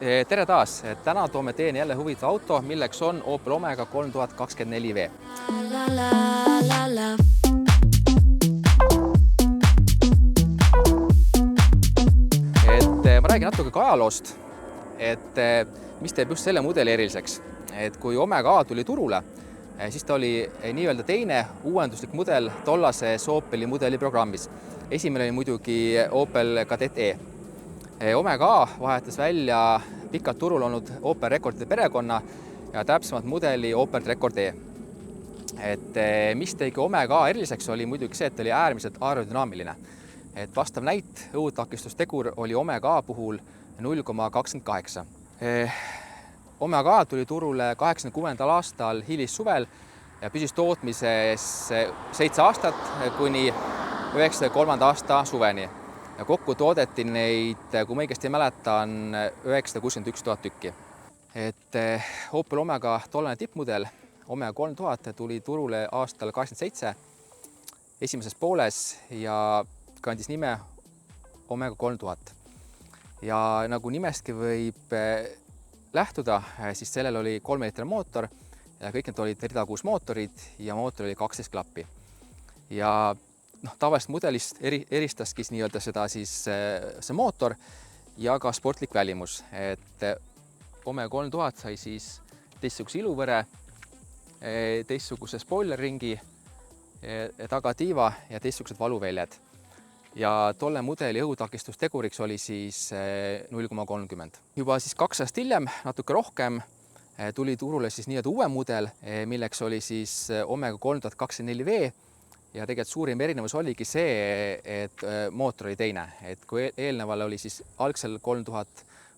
Tere taas! Täna toome teieni jälle huvitav auto, milleks on Opel Omega 3024V. Ma räägin natuke ka ajaloost, mis teeb just selle mudeli eriliseks. Kui Omega A tuli turule, siis ta oli nii-öelda teine uuenduslik mudel tollases Opeli mudeliprogrammis. Esimene oli muidugi Opel Kadett E. Omega A vahetas välja pikalt turul olnud Opel Rekordide perekonna ja täpsemalt mudeli Opel Rekord E. Mis tegi Omega A eriliseks, oli muidugi see, et ta oli äärmiselt aerodünaamiline. Vastav näit, õhutakkistustegur oli Omega A puhul 0,28. Omega A tuli turule 86. aastal hilissuvel ja püsis tootmises 7 aastat kuni 93. aasta suveni. Ja kokku toodeti neid, kui ma õigesti mäletan, 961 000 tükki. Opel Omega tollane tippmudel, Omega 3000, tuli turule aastal 87 esimeses pooles ja kandis nime Omega 3000. Ja nagu nimestki võib lähtuda, siis sellel oli 3-liitrine mootor ja kõik need olid rida 6 mootorid ja mootor oli 12 klappi. Ja tavalist mudelist eristaski nii-öelda seda see mootor ja ka sportlik välimus. Omega 3000 sai siis teistsuguse iluvõre, teistsuguse spoilerringi, tagatiiva ja teistsugused valuväljad. Ja tolle mudeli õhutakistusteguriks oli siis 0,30. Juba siis 2 aastat hiljem, natuke rohkem, tuli turule siis nii-öelda uue mudel, milleks oli siis Omega 3024V. Ja tegelikult suurim erinevus oligi see, et mootor oli teine. Kui eelneval oli siis algsel 3000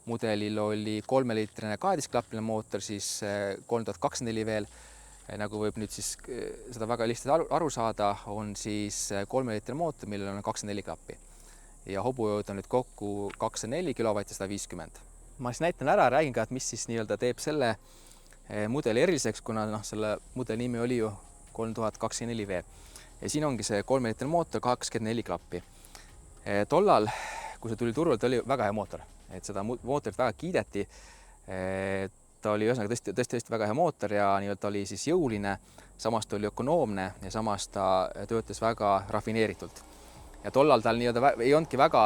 mudelil oli 3-liitrine 12-klappiline mootor, siis 3024V, nagu võib nüüd siis seda väga lihtsalt aru saada, on siis 3-liitrine mootor, millel on 24 klappi. Ja hobujõud on nüüd kokku 204 kW ja 150. Ma siis näitan ära, räägin ka, et mis siis nii-öelda teeb selle mudeli eriliseks, kuna selle mudeli nimi oli ju 3024V. Ja siin ongi see 3-liitrine mootor, 24 klappi. Tollal, kui see tuli turule, ta oli väga hea mootor. Seda mootorit väga kiideti. Ta oli tõesti väga hea mootor ja ta oli siis jõuline, samas ta oli ökonoomne ja samas ta töötas väga rafineeritult. Ja tollal tal ei olnudki väga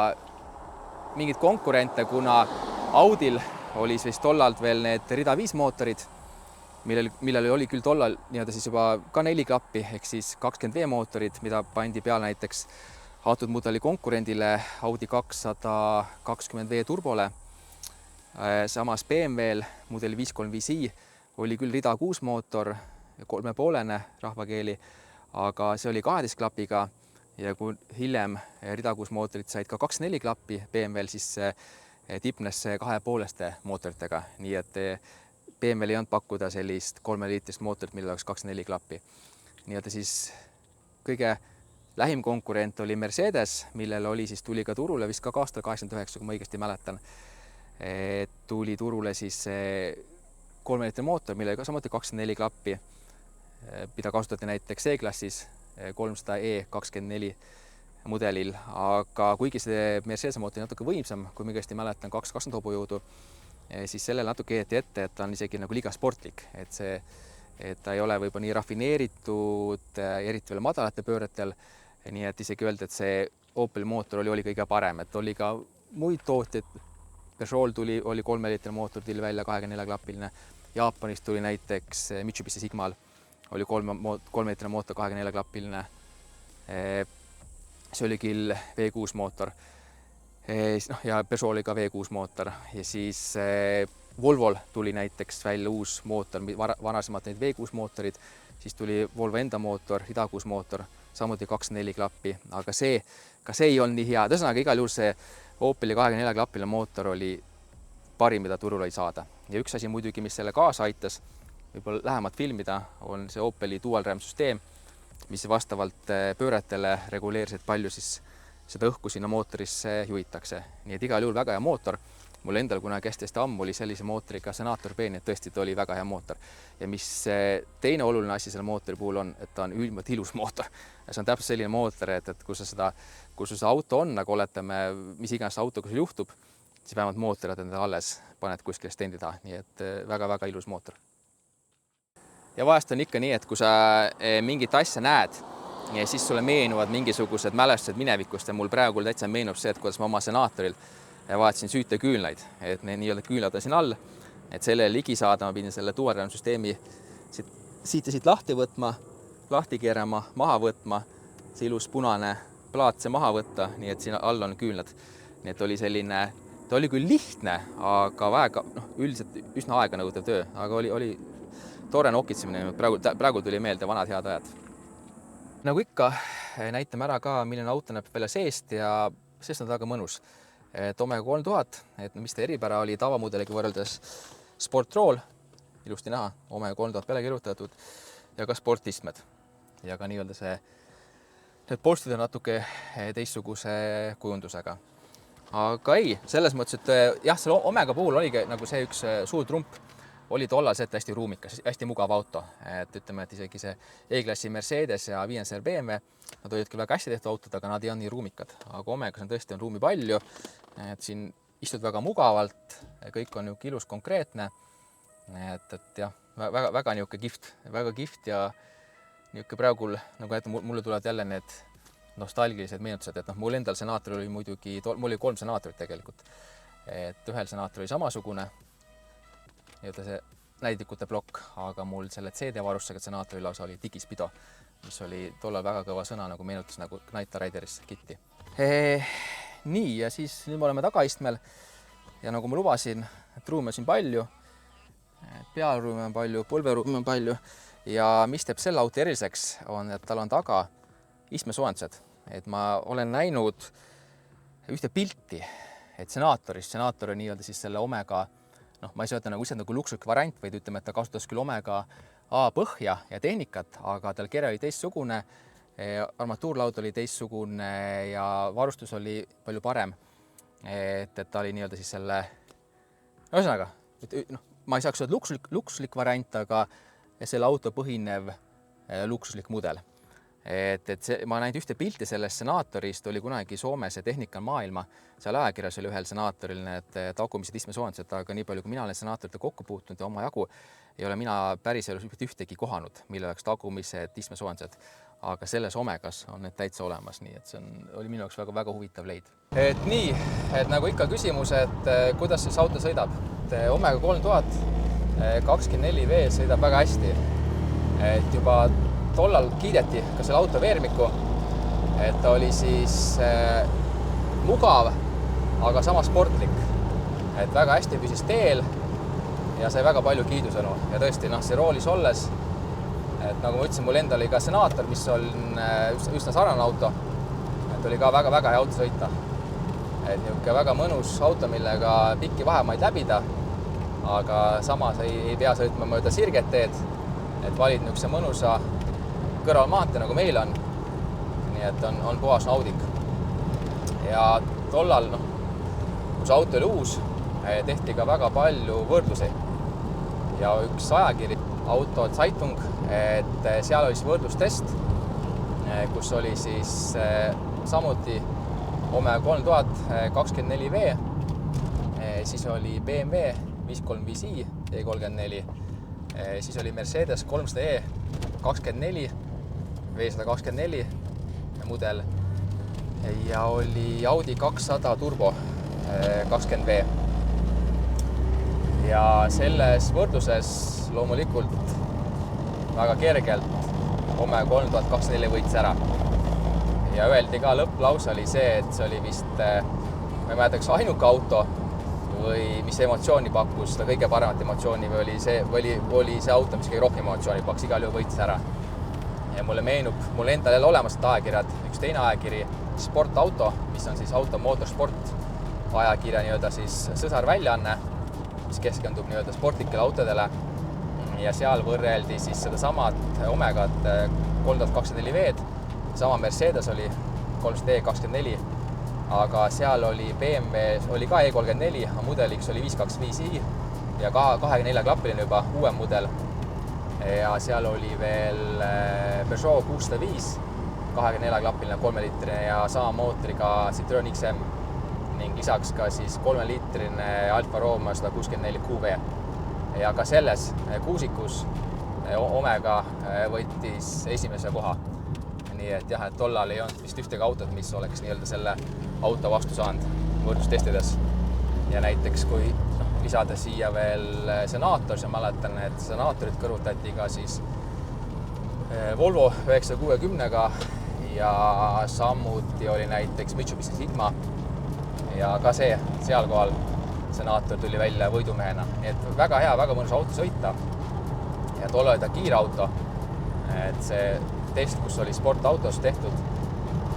mingit konkurente, kuna Audil oli siis tollalt veel need rida 5 mootorid, millel oli küll tollal siis juba ka 4 klappi, ehk siis 20V mootorid, mida pandi peale näiteks antud mudeli konkurendile Audi 220V turbole. Samas BMW-l mudeli 535i oli küll rida 6 mootor, 3,5 rahvakeeli, aga see oli 12 klapiga ja kui hiljem rida 6 mootorid said ka 24 klappi BMW-l, siis tipnes 2,5 mootoritega, nii et BMW-l ei olnud pakkuda sellist 3-liitrist mootorit, millel oleks 24 klappi. Nii et siis kõige lähim konkurent oli Mercedes, millel tuli ka turule vist ka aastal 89, kui ma õigesti mäletan. Tuli turule siis 3-liitrine mootor, millel ka samuti 24 klappi, mida kasutati näiteks C-klassis 300E24 mudelil. Aga kuigi see Mercedes mootor natuke võimsam, kui ma õigesti mäletan 220 hobujõudu, siis sellele natuke heideti ette, et ta on isegi nagu liiga sportlik, et ta ei ole võib-olla nii rafineeritud, eriti veel madalate pööretel, nii et isegi öelda, et see Opel mootor oli kõige parem, et oli ka muid tootjaid. Peugeot oli 3-liitrine mootor, tuli välja 24-klappiline, Jaapanist tuli näiteks Mitsubishi Sigmal, oli 3-liitrine mootor, 24-klappiline, see oli küll V6 mootor. Ja Peugeot oli ka V6 mootor ja siis Volvol tuli näiteks välja uus mootor, varasemalt neid V6 mootorid, siis tuli Volvo enda mootor, rida 6 mootor, samuti 24 klappi, aga see ei olnud nii hea. Tõesõnaga igal juhul see Opeli 24-klappiline mootor oli parim, mida turul oli saada. Ja üks asi muidugi, mis selle kaasa aitas, võib-olla lähemalt filmida, on see Opeli dual-ram süsteem, mis vastavalt pööretele reguleerisid palju siis seda õhku sinna mootorisse juhitakse. Nii et igal juhul väga hea mootor. Mul endal kunagi hästi ammu oli sellise mootoriga Senator B, nii et tõesti ta oli väga hea mootor. Ja mis teine oluline asi selle mootori puhul on, et ta on üldiselt ilus mootor. Ja see on täpselt selline mootor, et kui see auto on, nagu oletame, mis iganes autoga sul juhtub, siis vähemalt mootor on endale alles, paned kuskil stendi taha, nii et väga-väga ilus mootor. Ja vahest on ikka nii, et kui sa mingit asja näed, ja siis sulle meenuvad mingisugused mälestused minevikust ja mul praegu täitsa meenub see, et kuidas ma oma senaatoril vaatasin süüteküünlaid, et need nii-öelda küünlad on siin all, et sellele ligi saada, ma pidin selle tuuareanussüsteemi siit ja siit lahti võtma, lahti keerama, maha võtma, see ilus punane plaat see maha võtta, nii et siin all on küünlad. Nii et oli selline, ta oli küll lihtne, aga väga üldiselt üsna aeganõudev töö, aga oli tore nokitsemine, praegu tuli meelde vanad head ajad. Nagu ikka, näitame ära ka, milline auto näeb välja seest ja seest on väga mõnus. Et Omega 3000, et mis ta eripära oli tavamudeliga võrreldes sportrool, ilusti näha, Omega 3000 peale kirjutatud ja ka sportistmed. Ja ka nii-öelda need postid on natuke teistsuguse kujundusega. Aga ei, selles mõttes, et jah, selle Omega puhul oligi nagu see üks suur trump, oli tollaselt hästi ruumikas, hästi mugav auto. Et ütleme, et isegi see E-klassi Mercedes ja 5-ser BMW, nad olid küll väga hästi tehtud autod, aga nad ei ole nii ruumikad. Aga Omegas on tõesti ruumi palju, et siin istud väga mugavalt, kõik on niisugune ilus konkreetne. Et jah, väga niisugune kihvt ja niisugune praegu, nagu mulle tulevad jälle need nostalgilised meenutused, et mul endal senaator oli muidugi, mul oli 3 senaatorit tegelikult. Et ühel senaator oli samasugune, nii-öelda see näidikute plokk, aga mul selle CD-varustusega senaatori lausa oli digispido, mis oli tollal väga kõva sõna, nagu meenutas nagu Knight Rideris kitti. Nii, ja siis nüüd me oleme tagaistmel ja nagu ma lubasin, et ruumi on siin palju, pealruumi on palju, põlveruumi on palju ja mis teeb selle auto eriliseks on, et tal on taga istmesoojendused. Et ma olen näinud ühte pilti, et senaator on nii-öelda siis selle Omega, ma ei saa öelda nagu luksuslik variant, vaid ütleme, et ta kasutas küll Omega A põhja ja tehnikat, aga tal kere oli teistsugune, armatuurlaud oli teistsugune ja varustus oli palju parem. Et ta oli nii-öelda siis selle, ühesõnaga, ma ei saaks öelda luksuslik variant, aga selle auto põhinev luksuslik mudel. Ma näinud ühte pilti sellest senaatorist, oli kunagi Soomes ja Tehnikan maailma, seal ajakirjas oli ühel senaatoril need tagumised istmesoojendused, aga nii palju, kui mina olen senaatorite kokku puutunud ja oma jagu, ei ole mina päris ühtegi kohanud, mille oleks tagumised istmesoojendused, aga selles Omegas on need täitsa olemas, nii et see oli minu jaoks väga huvitav leid. Et nii, et nagu ikka küsimus, et kuidas siis auto sõidab. Omega 3000 24V sõidab väga hästi, et juba tollal kiideti ka selle auto veermiku, et ta oli siis mugav, aga sama sportlik. Et väga hästi püsis teel ja sai väga palju kiidusõnu. Ja tõesti, see roolis olles, et nagu ma ütlesin, mul endal oli ka senaator, mis on üsna sarnane auto. Et oli ka väga hea auto sõita. Et niisugune väga mõnus auto, millega pikki vahemaid läbida, aga samas ei pea sõitma mööda sirget teed, et valid niisuguse mõnusa kõrvalmaantee, nagu meil on. Nii et on puhas nauding. Ja tollal, kui see auto oli uus, tehti ka väga palju võrdlusi. Ja üks ajakiri, Auto Zeitung, et seal oli siis võrdlustest, kus oli siis samuti Omega 3000 24V, siis oli BMW 535i E34, siis oli Mercedes 300e 24, V124 mudel ja oli Audi 200 Turbo 20V. Ja selles võrdluses loomulikult väga kergelt Omega 3024 võitis ära. Ja öeldi ka lõpplause oli see, et see oli vist, ma ei mäleta, kas ainuke auto või mis emotsiooni pakkus, seda kõige paremat emotsiooni või oli see auto, mis kõige rohkem emotsiooni pakkus, igal juhul võitis ära. Ja mulle meenub, mul endal jälle olemas ajakirjad, üks teine ajakiri, sportauto, mis on siis Auto Motorsport ajakirja nii-öelda siis sõsarväljaanne, mis keskendub nii-öelda sportlikele autodele ja seal võrreldi siis seda samad Omegat 3024V-d, sama Mercedes oli 300E24, aga seal oli BMW, oli ka E34, aga mudeliks oli 525i ja 24-klapiline juba uuem mudel. Ja seal oli veel Peugeot 605, 24-klapiline 3-litrine ja sama mootoriga Citroen XM ning lisaks ka siis 3-liitrine Alfa Romeo 164 QV. Ja ka selles kuusikus Omega võttis esimese koha. Nii et jah, et tollal ei olnud vist ühtegi autot, mis oleks nii-öelda selle auto vastu saanud võrdlustestides. Ja näiteks kui lisada siia veel Senator, siis mäletan, et Senatorit kõrvutati ka siis Volvo 960-ga ja samuti oli näiteks Mitsubishi Sigma ja ka seal kohal Senator tuli välja võidumehena. Nii et väga hea, väga mõnus auto sõita ja tolle oli ta kiire auto. Et see test, kus oli sportautos tehtud,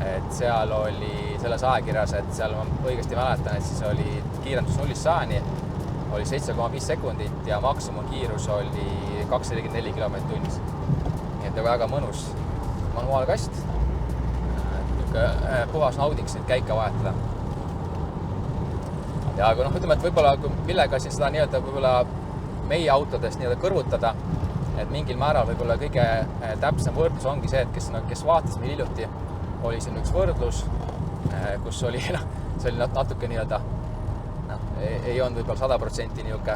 et seal oli selles ajakirjas, et seal ma õigesti mäletan, et siis oli kiirendus 0-100 oli 7,5 sekundit ja maksimumkiirus oli 244 km tunnis. Nii et väga mõnus manuaalkast. Puhas naudiks neid käike vahetada. Ja kui ütleme, et võib-olla millega siis seda nii-öelda võib-olla meie autodest nii-öelda kõrvutada, et mingil määral võib-olla kõige täpsem võrdlus ongi see, et kes vaatas meil hiljuti, oli siin üks võrdlus, kus oli, see oli natuke nii-öelda, ei olnud võib-olla 100% niuke,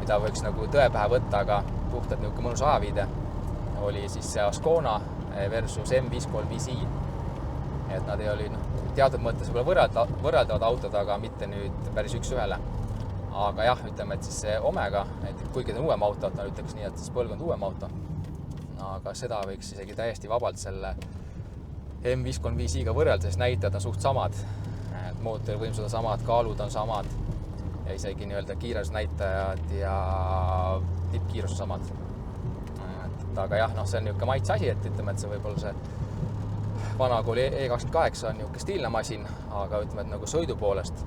mida võiks nagu tõe pähe võtta, aga puhtalt niuke mõnus ajaviide oli siis see Ascona versus M535i. Et nad ei oli teatud mõttes võib-olla võrreldavad autod, aga mitte nüüd päris üks-ühele. Aga jah, ütleme, et siis see Omega, et kuigi ta on uuem auto, ta ütleks nii, et siis põlvkond uuem auto. Aga seda võiks isegi täiesti vabalt selle M535i-ga võrrelda, sest näitajad on suht samad. Mootori võimsud on samad, kaalud on samad ja isegi nii-öelda kiirusnäitajad ja tippkiirus on samad. Aga jah, see on niuke maitse asi, et ütleme, et see võib-olla see vanakooli E28 on niuke stiilne masin, aga ütleme, et nagu sõidu poolest,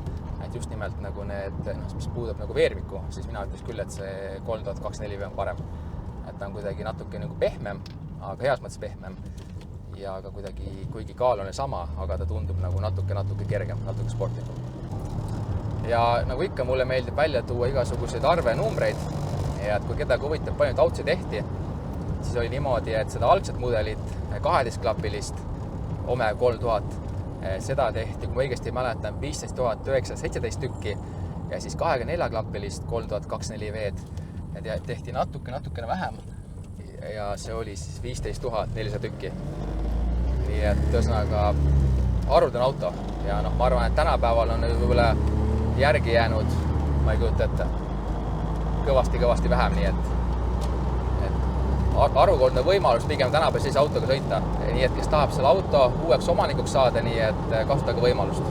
et just nimelt nagu need, mis puudub nagu veermiku, siis mina ütleks küll, et see 3024 on parem. Et ta on kuidagi natuke nagu pehmem, aga heas mõttes pehmem. Ja ka kuidagi, kuigi kaal on sama, aga ta tundub nagu natuke kergem, natuke sportlikum. Ja nagu ikka, mulle meeldib välja tuua igasuguseid arve ja numbreid. Ja et kui kedagi huvitab, palju neid autosid tehti, siis oli niimoodi, et seda algset mudelit 12-klapilist Omega 3000, seda tehti, kui ma õigesti mäletan, 15 917 tükki ja siis 24-klapilist 3024V tehti natukene vähem ja see oli siis 15 400 tükki. Nii et ühesõnaga arvuline auto ja ma arvan, et tänapäeval on võib-olla järgi jäänud, ma ei kujuta ette, kõvasti vähem, nii et arvukordne võimalus pigem tänapäeval sellise autoga sõita. Nii et kes tahab selle auto uueks omanikuks saada, nii et kasutage võimalust.